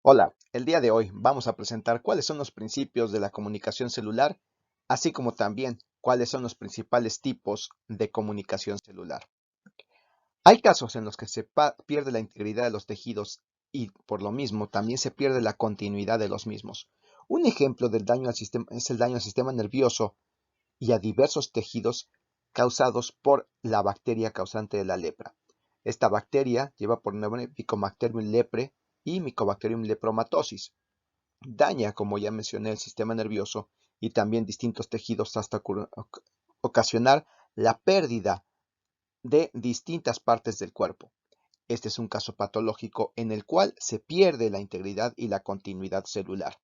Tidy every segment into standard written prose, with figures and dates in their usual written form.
Hola, el día de hoy vamos a presentar cuáles son los principios de la comunicación celular, así como también cuáles son los principales tipos de comunicación celular. Hay casos en los que se pierde la integridad de los tejidos y por lo mismo también se pierde la continuidad de los mismos. Un ejemplo del daño al sistema es el daño al sistema nervioso y a diversos tejidos causados por la bacteria causante de la lepra. Esta bacteria lleva por nombre Mycobacterium lepre y Mycobacterium lepromatosis. Daña, como ya mencioné, el sistema nervioso y también distintos tejidos hasta ocasionar la pérdida de distintas partes del cuerpo. Este es un caso patológico en el cual se pierde la integridad y la continuidad celular.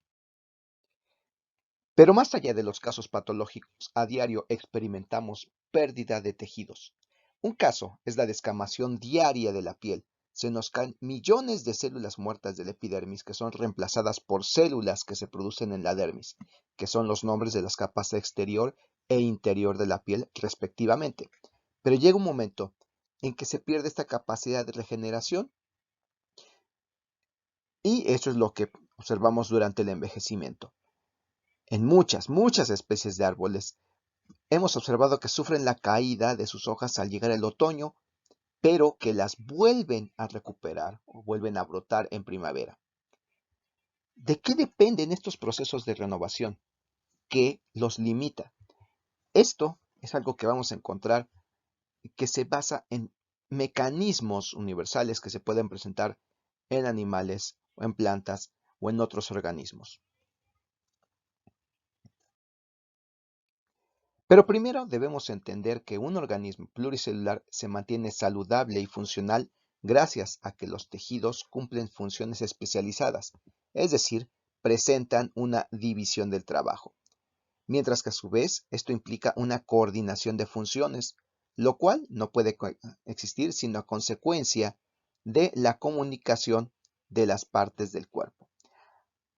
Pero más allá de los casos patológicos, a diario experimentamos pérdida de tejidos. Un caso es la descamación diaria de la piel. Se nos caen millones de células muertas del epidermis que son reemplazadas por células que se producen en la dermis, que son los nombres de las capas exterior e interior de la piel respectivamente. Pero llega un momento en que se pierde esta capacidad de regeneración y eso es lo que observamos durante el envejecimiento. En muchas especies de árboles hemos observado que sufren la caída de sus hojas al llegar el otoño, pero que las vuelven a recuperar o vuelven a brotar en primavera. ¿De qué dependen estos procesos de renovación? ¿Qué los limita? Esto es algo que vamos a encontrar que se basa en mecanismos universales que se pueden presentar en animales o en plantas o en otros organismos. Pero primero debemos entender que un organismo pluricelular se mantiene saludable y funcional gracias a que los tejidos cumplen funciones especializadas, es decir, presentan una división del trabajo, mientras que a su vez esto implica una coordinación de funciones, lo cual no puede existir sino a consecuencia de la comunicación de las partes del cuerpo.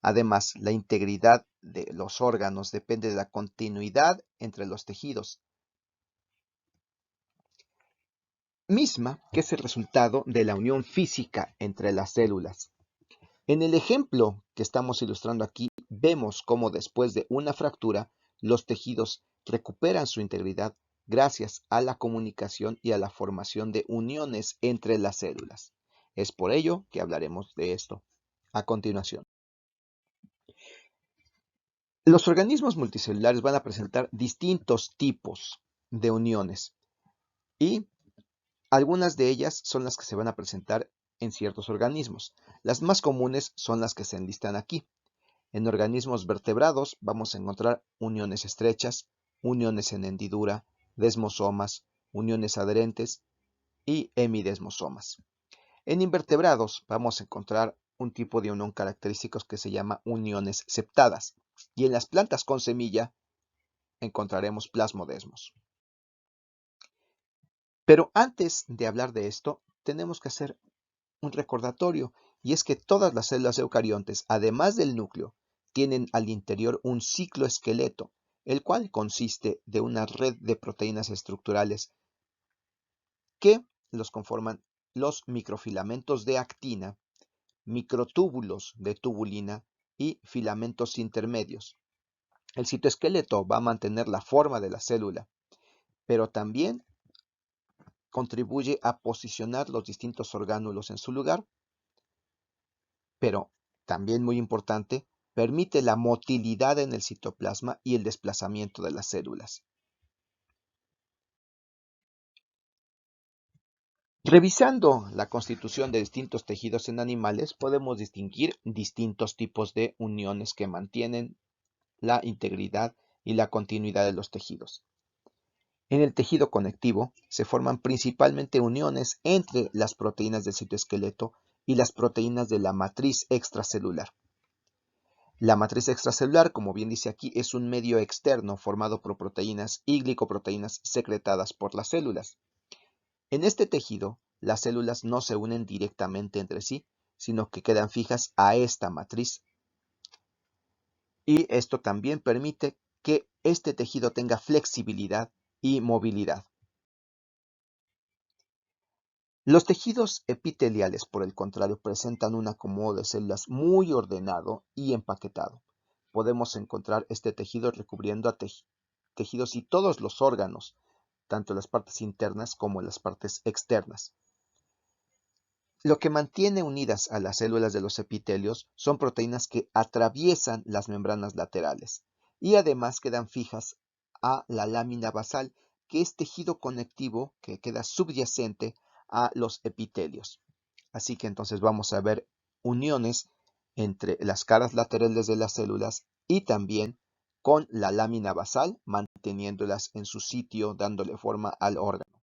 Además, la integridad de los órganos depende de la continuidad entre los tejidos, misma que es el resultado de la unión física entre las células. En el ejemplo que estamos ilustrando aquí, vemos cómo después de una fractura, los tejidos recuperan su integridad gracias a la comunicación y a la formación de uniones entre las células. Es por ello que hablaremos de esto a continuación. Los organismos multicelulares van a presentar distintos tipos de uniones y algunas de ellas son las que se van a presentar en ciertos organismos. Las más comunes son las que se enlistan aquí. En organismos vertebrados vamos a encontrar uniones estrechas, uniones en hendidura, desmosomas, uniones adherentes y hemidesmosomas. En invertebrados vamos a encontrar un tipo de unión característico que se llama uniones septadas. Y en las plantas con semilla encontraremos plasmodesmos. Pero antes de hablar de esto, tenemos que hacer un recordatorio, y es que todas las células eucariontes, además del núcleo, tienen al interior un cicloesqueleto, el cual consiste de una red de proteínas estructurales que los conforman los microfilamentos de actina, microtúbulos de tubulina y filamentos intermedios. El citoesqueleto va a mantener la forma de la célula, pero también contribuye a posicionar los distintos orgánulos en su lugar, pero también muy importante, permite la motilidad en el citoplasma y el desplazamiento de las células. Revisando la constitución de distintos tejidos en animales, podemos distinguir distintos tipos de uniones que mantienen la integridad y la continuidad de los tejidos. En el tejido conectivo se forman principalmente uniones entre las proteínas del citoesqueleto y las proteínas de la matriz extracelular. La matriz extracelular, como bien dice aquí, es un medio externo formado por proteínas y glicoproteínas secretadas por las células. En este tejido, las células no se unen directamente entre sí, sino que quedan fijas a esta matriz. Y esto también permite que este tejido tenga flexibilidad y movilidad. Los tejidos epiteliales, por el contrario, presentan un acomodo de células muy ordenado y empaquetado. Podemos encontrar este tejido recubriendo a tejidos y todos los órganos, tanto las partes internas como las partes externas. Lo que mantiene unidas a las células de los epitelios son proteínas que atraviesan las membranas laterales y además quedan fijas a la lámina basal, que es tejido conectivo que queda subyacente a los epitelios. Así que entonces vamos a ver uniones entre las caras laterales de las células y también con la lámina basal, manteniéndolas en su sitio, dándole forma al órgano.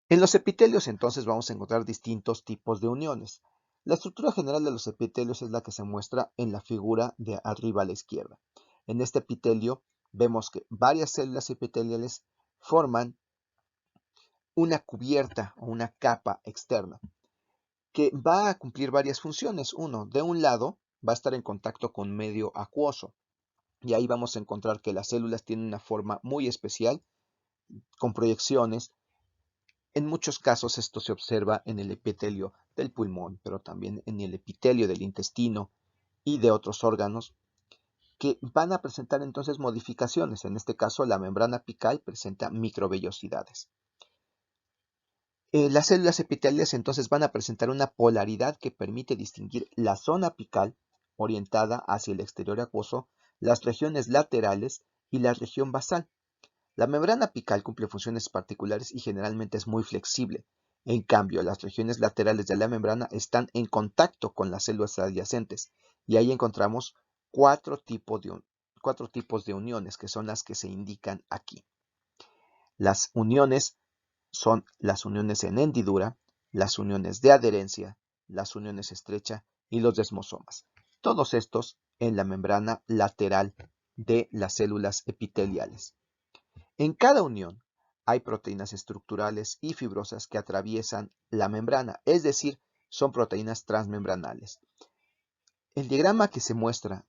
En los epitelios entonces vamos a encontrar distintos tipos de uniones. La estructura general de los epitelios es la que se muestra en la figura de arriba a la izquierda. En este epitelio vemos que varias células epiteliales forman una cubierta o una capa externa que va a cumplir varias funciones. Uno, de un lado va a estar en contacto con medio acuoso y ahí vamos a encontrar que las células tienen una forma muy especial con proyecciones. En muchos casos esto se observa en el epitelio del pulmón, pero también en el epitelio del intestino y de otros órganos que van a presentar entonces modificaciones. En este caso, la membrana apical presenta microvellosidades. Las células epiteliales entonces van a presentar una polaridad que permite distinguir la zona apical orientada hacia el exterior acuoso, las regiones laterales y la región basal. La membrana apical cumple funciones particulares y generalmente es muy flexible. En cambio, las regiones laterales de la membrana están en contacto con las células adyacentes y ahí encontramos cuatro tipos de uniones que son las que se indican aquí. Las uniones son las uniones en hendidura, las uniones de adherencia, las uniones estrecha y los desmosomas. Todos estos en la membrana lateral de las células epiteliales. En cada unión hay proteínas estructurales y fibrosas que atraviesan la membrana, es decir, son proteínas transmembranales. El diagrama que se muestra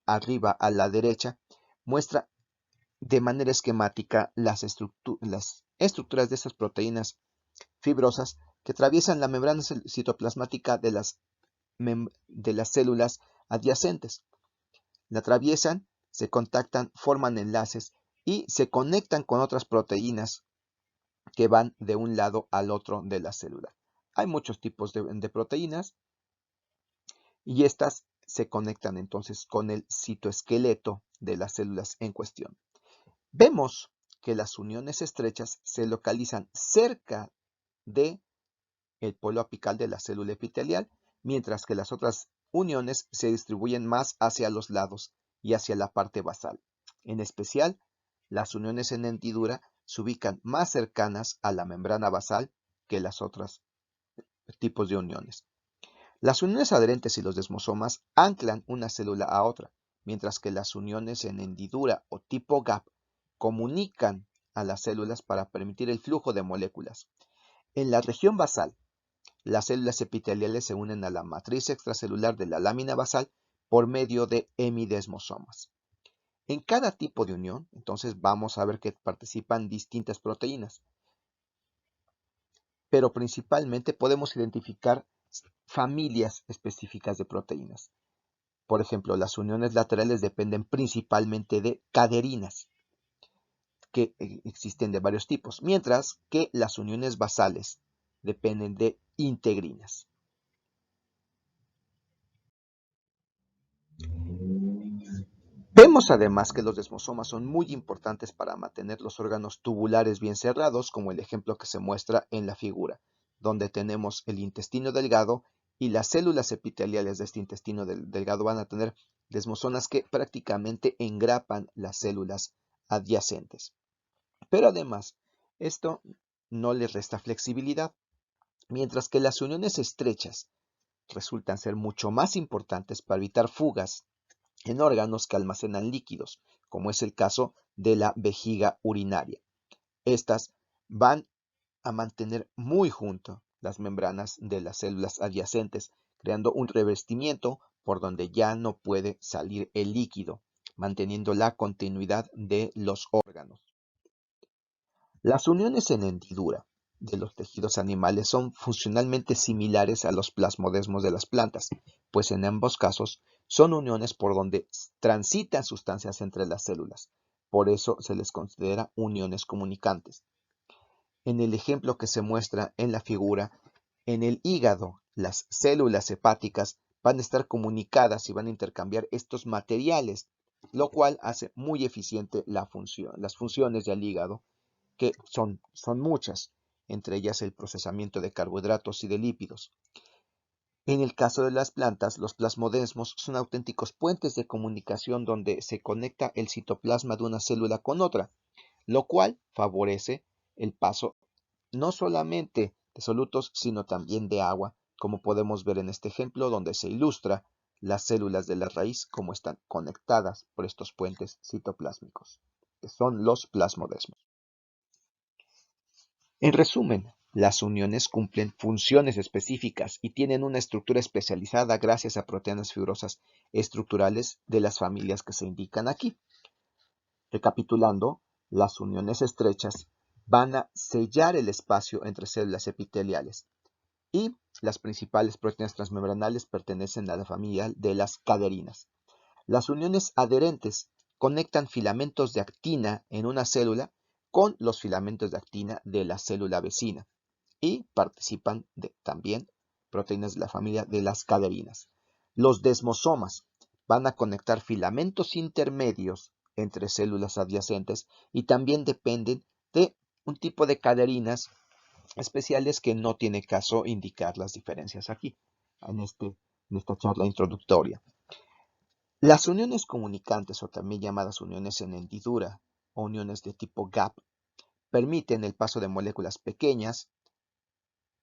arriba a la derecha muestra de manera esquemática las estructuras de estas proteínas fibrosas que atraviesan la membrana citoplasmática de las células adyacentes. La atraviesan, se contactan, forman enlaces y se conectan con otras proteínas que van de un lado al otro de la célula. Hay muchos tipos de proteínas y estas se conectan entonces con el citoesqueleto de las células en cuestión. Vemos que las uniones estrechas se localizan cerca de el polo apical de la célula epitelial, mientras que las otras uniones se distribuyen más hacia los lados y hacia la parte basal. En especial, las uniones en hendidura se ubican más cercanas a la membrana basal que las otras tipos de uniones. Las uniones adherentes y los desmosomas anclan una célula a otra, mientras que las uniones en hendidura o tipo gap comunican a las células para permitir el flujo de moléculas. En la región basal, las células epiteliales se unen a la matriz extracelular de la lámina basal por medio de hemidesmosomas. En cada tipo de unión, entonces vamos a ver que participan distintas proteínas, pero principalmente podemos identificar familias específicas de proteínas. Por ejemplo, las uniones laterales dependen principalmente de caderinas, que existen de varios tipos, mientras que las uniones basales dependen de integrinas. Vemos además que los desmosomas son muy importantes para mantener los órganos tubulares bien cerrados, como el ejemplo que se muestra en la figura, donde tenemos el intestino delgado y las células epiteliales de este intestino delgado van a tener desmosomas que prácticamente engrapan las células adyacentes. Pero además, esto no les resta flexibilidad, mientras que las uniones estrechas resultan ser mucho más importantes para evitar fugas en órganos que almacenan líquidos, como es el caso de la vejiga urinaria. Estas van a mantener muy junto las membranas de las células adyacentes, creando un revestimiento por donde ya no puede salir el líquido, manteniendo la continuidad de los órganos. Las uniones en hendidura de los tejidos animales son funcionalmente similares a los plasmodesmos de las plantas, pues en ambos casos son uniones por donde transitan sustancias entre las células. Por eso se les considera uniones comunicantes. En el ejemplo que se muestra en la figura, en el hígado, las células hepáticas van a estar comunicadas y van a intercambiar estos materiales, lo cual hace muy eficiente las funciones del hígado, que son muchas, entre ellas el procesamiento de carbohidratos y de lípidos. En el caso de las plantas, los plasmodesmos son auténticos puentes de comunicación donde se conecta el citoplasma de una célula con otra, lo cual favorece el paso no solamente de solutos, sino también de agua, como podemos ver en este ejemplo donde se ilustra las células de la raíz como están conectadas por estos puentes citoplásmicos, que son los plasmodesmos. En resumen, las uniones cumplen funciones específicas y tienen una estructura especializada gracias a proteínas fibrosas estructurales de las familias que se indican aquí. Recapitulando, las uniones estrechas van a sellar el espacio entre células epiteliales y las principales proteínas transmembranales pertenecen a la familia de las caderinas. Las uniones adherentes conectan filamentos de actina en una célula con los filamentos de actina de la célula vecina y participan también proteínas de la familia de las caderinas. Los desmosomas van a conectar filamentos intermedios entre células adyacentes y también dependen de un tipo de caderinas especiales que no tiene caso indicar las diferencias aquí, en esta charla introductoria. Las uniones comunicantes, o también llamadas uniones en hendidura o uniones de tipo gap, permiten el paso de moléculas pequeñas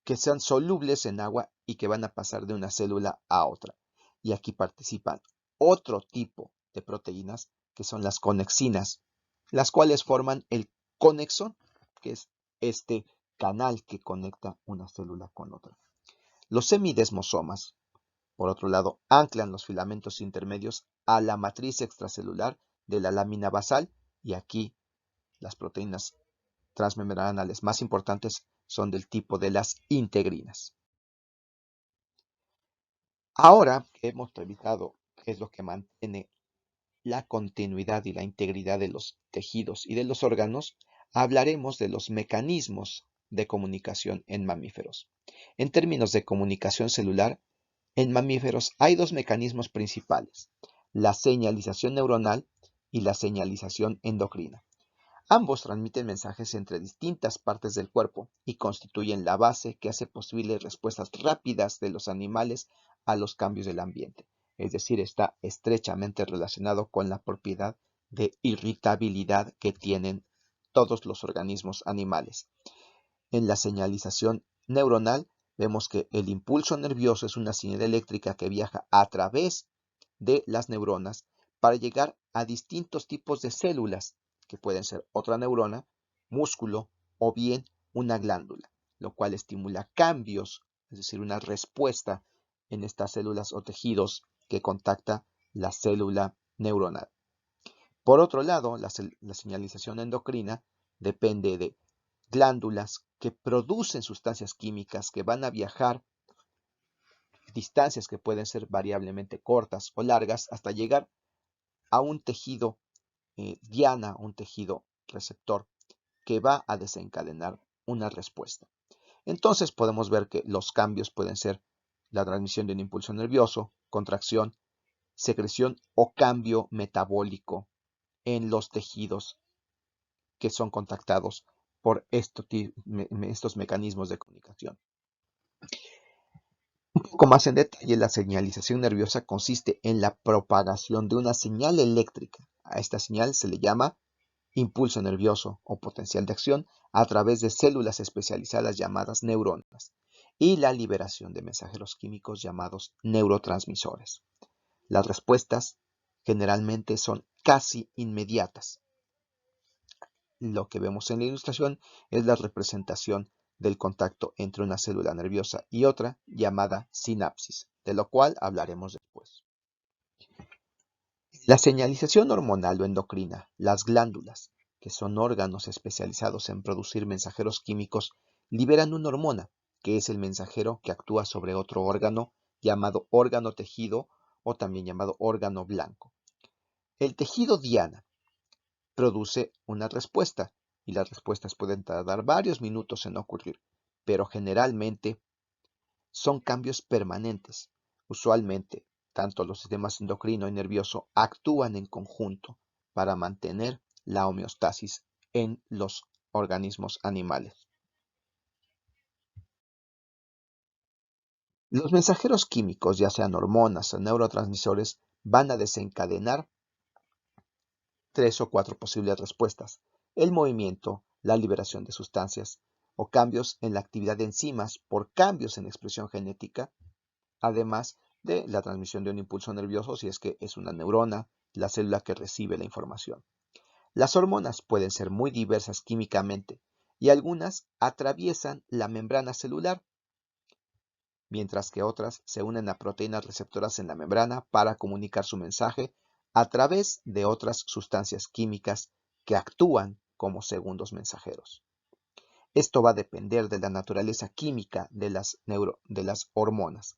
que sean solubles en agua y que van a pasar de una célula a otra. Y aquí participan otro tipo de proteínas que son las conexinas, las cuales forman el conexón, que es este canal que conecta una célula con otra. Los semidesmosomas, por otro lado, anclan los filamentos intermedios a la matriz extracelular de la lámina basal y aquí las proteínas transmembranales más importantes son del tipo de las integrinas. Ahora que hemos revisado qué es lo que mantiene la continuidad y la integridad de los tejidos y de los órganos, hablaremos de los mecanismos de comunicación en mamíferos. En términos de comunicación celular, en mamíferos hay dos mecanismos principales, la señalización neuronal y la señalización endocrina. Ambos transmiten mensajes entre distintas partes del cuerpo y constituyen la base que hace posible respuestas rápidas de los animales a los cambios del ambiente. Es decir, está estrechamente relacionado con la propiedad de irritabilidad que tienen todos los organismos animales. En la señalización neuronal vemos que el impulso nervioso es una señal eléctrica que viaja a través de las neuronas para llegar a distintos tipos de células, que pueden ser otra neurona, músculo o bien una glándula, lo cual estimula cambios, es decir, una respuesta en estas células o tejidos que contacta la célula neuronal. Por otro lado, la señalización endocrina depende de glándulas que producen sustancias químicas que van a viajar distancias que pueden ser variablemente cortas o largas hasta llegar a un tejido diana, un tejido receptor que va a desencadenar una respuesta. Entonces podemos ver que los cambios pueden ser la transmisión de un impulso nervioso, contracción, secreción o cambio metabólico en los tejidos que son contactados por estos mecanismos de comunicación. Un poco más en detalle, la señalización nerviosa consiste en la propagación de una señal eléctrica. A esta señal se le llama impulso nervioso o potencial de acción a través de células especializadas llamadas neuronas y la liberación de mensajeros químicos llamados neurotransmisores. Las respuestas generalmente son casi inmediatas. Lo que vemos en la ilustración es la representación del contacto entre una célula nerviosa y otra llamada sinapsis, de lo cual hablaremos después. La señalización hormonal o endocrina, las glándulas, que son órganos especializados en producir mensajeros químicos liberan una hormona, que es el mensajero que actúa sobre otro órgano llamado órgano tejido o también llamado órgano blanco. El tejido diana produce una respuesta y las respuestas pueden tardar varios minutos en ocurrir, pero generalmente son cambios permanentes. Usualmente, tanto los sistemas endocrino y nervioso actúan en conjunto para mantener la homeostasis en los organismos animales. Los mensajeros químicos, ya sean hormonas o neurotransmisores, van a desencadenar 3 o 4 posibles respuestas: el movimiento, la liberación de sustancias o cambios en la actividad de enzimas por cambios en expresión genética, además de la transmisión de un impulso nervioso si es que es una neurona, la célula que recibe la información. Las hormonas pueden ser muy diversas químicamente y algunas atraviesan la membrana celular, mientras que otras se unen a proteínas receptoras en la membrana para comunicar su mensaje a través de otras sustancias químicas que actúan como segundos mensajeros. Esto va a depender de la naturaleza química de las hormonas.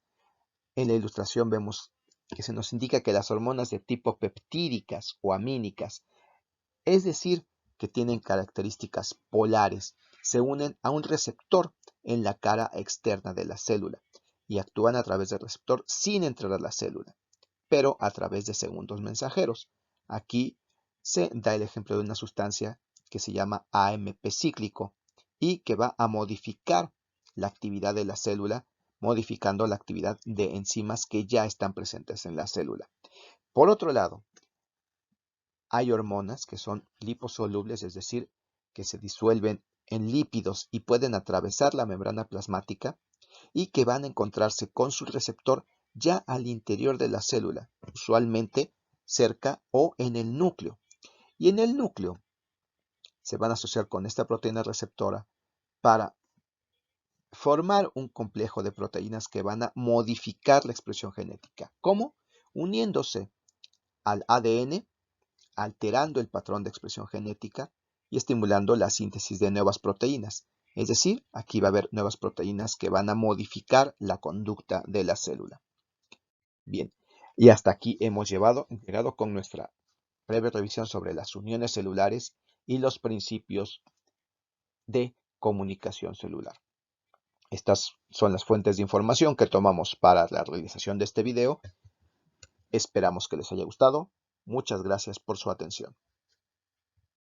En la ilustración vemos que se nos indica que las hormonas de tipo peptídicas o amínicas, es decir, que tienen características polares, se unen a un receptor en la cara externa de la célula y actúan a través del receptor sin entrar a la célula, pero a través de segundos mensajeros. Aquí se da el ejemplo de una sustancia que se llama AMP cíclico y que va a modificar la actividad de la célula, modificando la actividad de enzimas que ya están presentes en la célula. Por otro lado, hay hormonas que son liposolubles, es decir, que se disuelven en lípidos y pueden atravesar la membrana plasmática y que van a encontrarse con su receptor ya al interior de la célula, usualmente cerca o en el núcleo. Y en el núcleo se van a asociar con esta proteína receptora para formar un complejo de proteínas que van a modificar la expresión genética. ¿Cómo? Uniéndose al ADN, alterando el patrón de expresión genética y estimulando la síntesis de nuevas proteínas. Es decir, aquí va a haber nuevas proteínas que van a modificar la conducta de la célula. Bien, y hasta aquí hemos llegado con nuestra breve revisión sobre las uniones celulares y los principios de comunicación celular. Estas son las fuentes de información que tomamos para la realización de este video. Esperamos que les haya gustado. Muchas gracias por su atención.